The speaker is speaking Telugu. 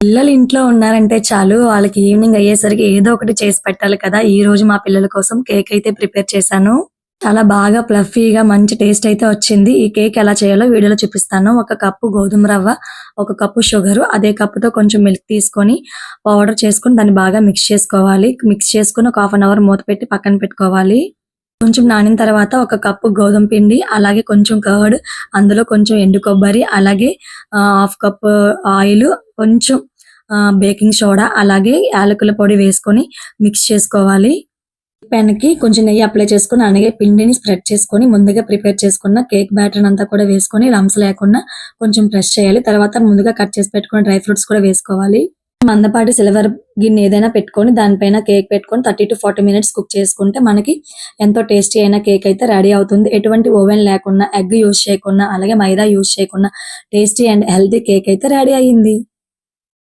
పిల్లలు ఇంట్లో ఉన్నారంటే చాలు వాళ్ళకి ఈవినింగ్ అయ్యేసరికి ఏదో ఒకటి చేసి పెట్టాలి కదా! ఈరోజు మా పిల్లల కోసం కేక్ అయితే ప్రిపేర్ చేశాను. చాలా బాగా ఫ్లఫీగా మంచి టేస్ట్ అయితే వచ్చింది. ఈ కేక్ ఎలా చేయాలో వీడియోలో చూపిస్తాను. ఒక కప్పు గోధుమ రవ్వ, ఒక కప్పు షుగరు, అదే కప్పుతో కొంచెం మిల్క్ తీసుకొని పౌడర్ చేసుకొని దాన్ని బాగా మిక్స్ చేసుకోవాలి. మిక్స్ చేసుకొని ఒక హాఫ్ అన్ అవర్ మూత పెట్టి పక్కన పెట్టుకోవాలి. కొంచెం నానిన తర్వాత ఒక కప్పు గోధుమ పిండి, అలాగే కొంచెం కర్డ్, అందులో కొంచెం ఎండు కొబ్బరి, అలాగే హాఫ్ కప్ ఆయిలు, కొంచెం బేకింగ్ సోడా, అలాగే యాలకుల పొడి వేసుకొని మిక్స్ చేసుకోవాలి. పెన్‌కి కొంచెం నెయ్యి అప్లై చేసుకొని, అలాగే పిండిని స్ప్రెడ్ చేసుకొని, ముందుగా ప్రిపేర్ చేసుకున్న కేక్ బ్యాటర్‌ని అంతా కూడా వేసుకొని లంప్స్ లేకుండా కొంచెం ప్రెస్ చేయాలి. తర్వాత ముందుగా కట్ చేసి పెట్టుకున్న డ్రై ఫ్రూట్స్ కూడా వేసుకోవాలి. మందపాటి సిల్వర్ గిన్నె ఏదైనా పెట్టుకొని దానిపైన కేక్ పెట్టుకొని 30-40 మినిట్స్ కుక్ చేసుకుంటే మనకి ఎంతో టేస్టీ అయిన కేక్ అయితే రెడీ అవుతుంది. ఎటువంటి ఓవెన్ లేకుండా, ఎగ్ యూజ్ చేయకుండా, అలాగే మైదా యూజ్ చేయకుండా టేస్టీ అండ్ హెల్తీ కేక్ అయితే రెడీ అయింది.